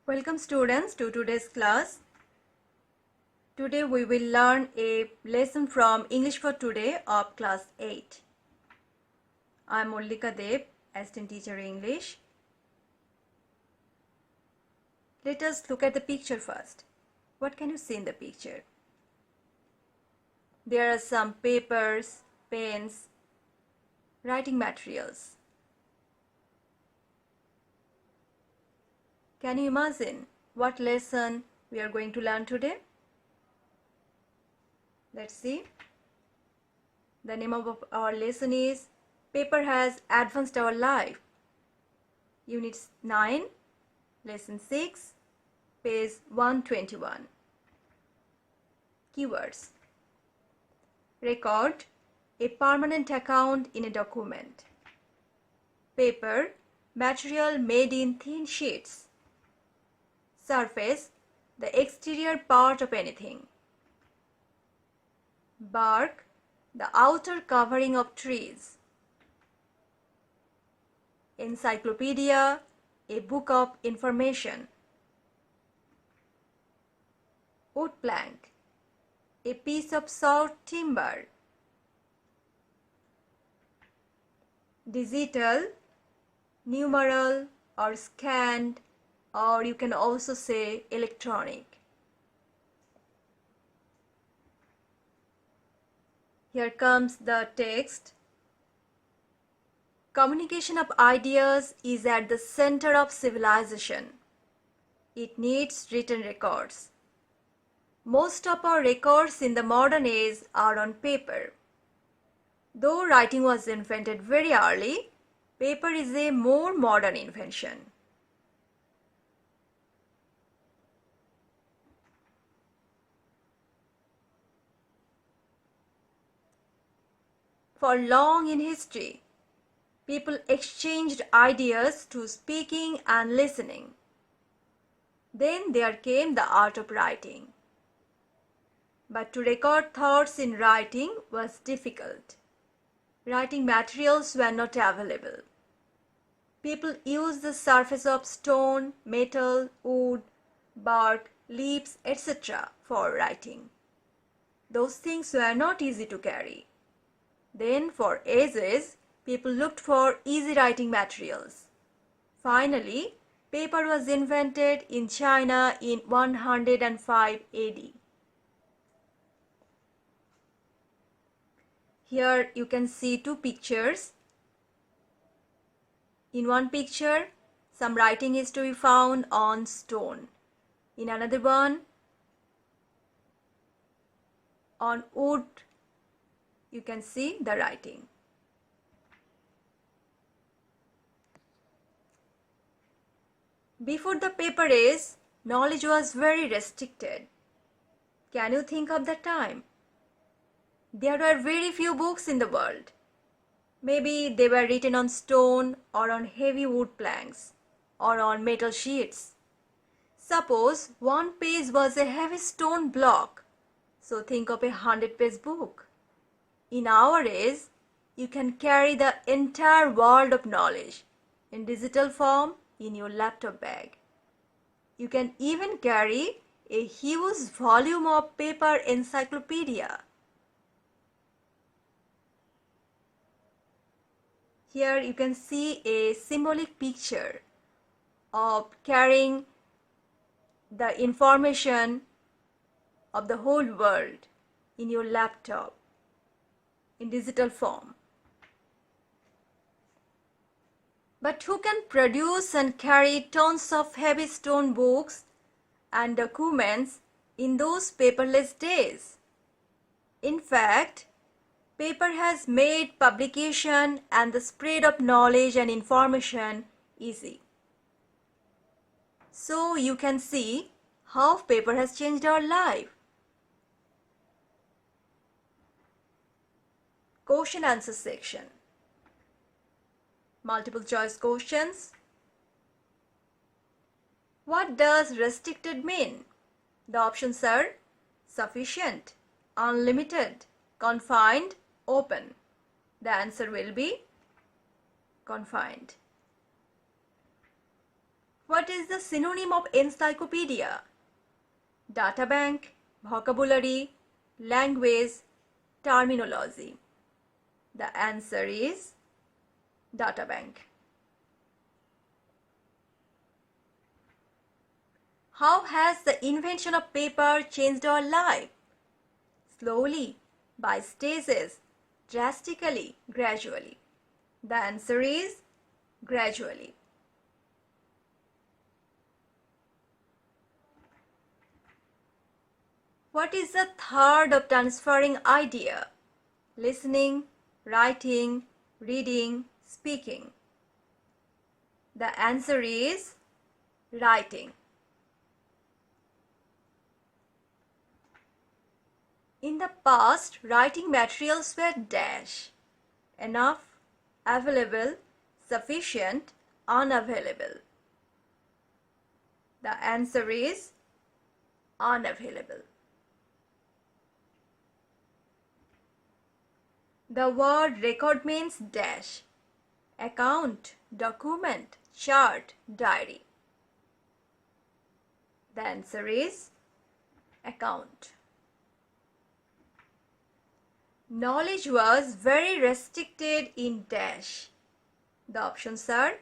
Welcome students to today's class. Today we will learn a lesson from English for Today of class 8. I am Mollika Deb, assistant teacher English. Let us look at the picture first. What can you see in the picture? There are some papers, pens, writing materials. Can you imagine what lesson we are going to learn today? Let's see. The name of our lesson is Paper Has Advanced Our Life. Unit 9, Lesson 6, page 121. Keywords. Record, a permanent account in a document. Paper, material made in thin sheets. Surface, the exterior part of anything. Bark, the outer covering of trees. Encyclopedia, a book of information. Wood plank, a piece of sawed timber. Digital, numeral or scanned, or you can also say electronic. Here comes the text. Communication of ideas is at the center of civilization. It needs written records. Most of our records in the modern age are on paper. Though writing was invented very early, paper is a more modern invention. For long in history, people exchanged ideas through speaking and listening. Then there came the art of writing. But to record thoughts in writing was difficult. Writing materials were not available. People used the surface of stone, metal, wood, bark, leaves, etc. for writing. Those things were not easy to carry. Then for ages, people looked for easy writing materials. Finally, paper was invented in China in 105 AD. Here you can see two pictures. In one picture, some writing is to be found on stone. In another one, on wood, you can see the writing. Before the paper age, knowledge was very restricted. Can you think of the time? There were very few books in the world. Maybe they were written on stone or on heavy wood planks or on metal sheets. Suppose one page was a heavy stone block. So think of a 100-page book. In our age, you can carry the entire world of knowledge in digital form in your laptop bag. You can even carry a huge volume of paper encyclopedia. Here you can see a symbolic picture of carrying the information of the whole world in your laptop in digital form. But who can produce and carry tons of heavy stone books and documents in those paperless days? In fact, paper has made publication and the spread of knowledge and information easy. So you can see how paper has changed our life. Question answer section. Multiple choice questions. What does restricted mean? The options are sufficient, unlimited, confined, open. The answer will be confined. What is the synonym of encyclopedia? Data bank, vocabulary, language, terminology. The answer is data bank. How has the invention of paper changed our life? Slowly, by stages, drastically, gradually. The answer is gradually. What is the third of transferring idea? Listening, writing, reading, speaking. The answer is writing. In the past, writing materials were dash. Enough, available, sufficient, unavailable. The answer is unavailable. The word record means dash. Account, document, chart, diary. The answer is account. Knowledge was very restricted in dash. The options are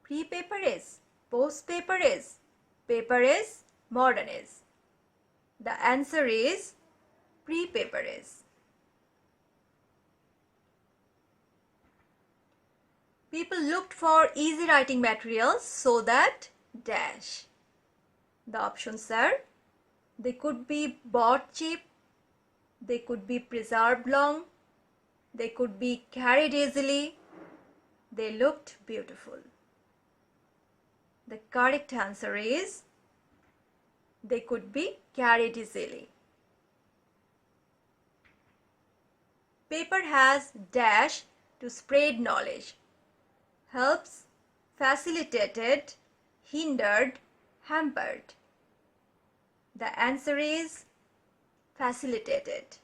pre-paper is, post-paper is, paper is, modern is. The answer is pre-paper is. People looked for easy writing materials so that dash. The options are they could be bought cheap, they could be preserved long, they could be carried easily, they looked beautiful. The correct answer is they could be carried easily. Paper has dash to spread knowledge. Helps, facilitated, hindered, hampered. The answer is facilitated.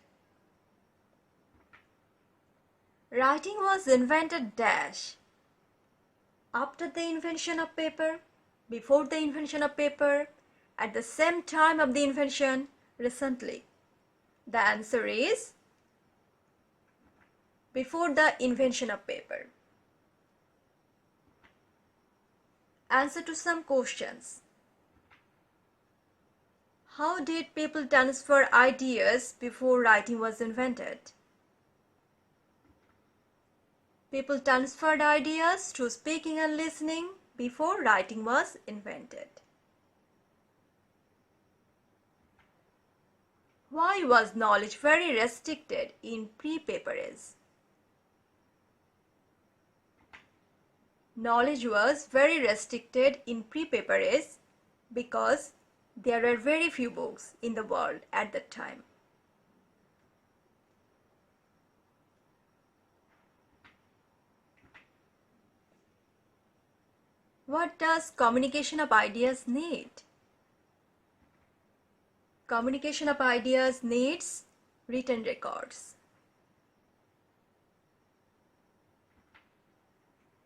Writing was invented dash. After the invention of paper, before the invention of paper, at the same time of the invention, recently. The answer is before the invention of paper. Answer to some questions. How did people transfer ideas before writing was invented? People transferred ideas through speaking and listening before writing was invented. Why was knowledge very restricted in pre-paper age? Knowledge was very restricted in pre-paper age because there were very few books in the world at that time. What does communication of ideas need? Communication of ideas needs written records.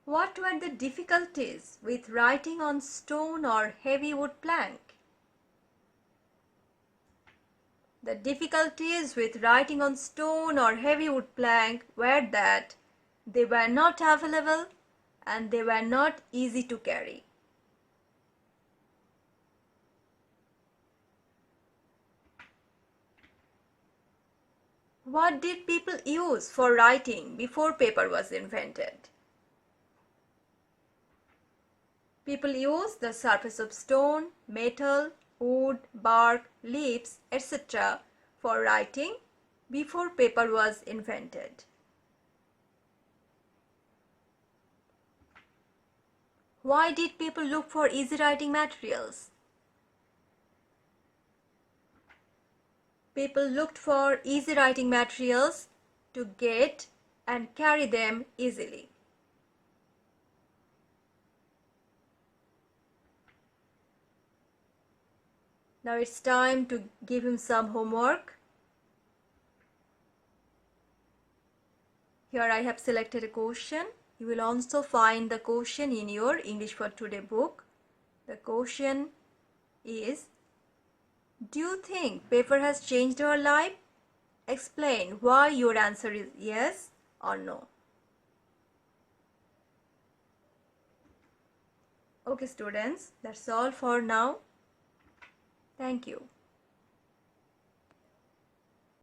What were the difficulties with writing on stone or heavy wood plank? The difficulties with writing on stone or heavy wood plank were that they were not available and they were not easy to carry. What did people use for writing before paper was invented? People used the surface of stone, metal, wood, bark, leaves, etc. for writing before paper was invented. Why did people look for easy writing materials? People looked for easy writing materials to get and carry them easily. Now it's time to give him some homework. Here I have selected a question. You will also find the question in your English for Today book. The question is, do you think paper has changed your life? Explain why your answer is yes or no. Okay students, that's all for now. Thank you.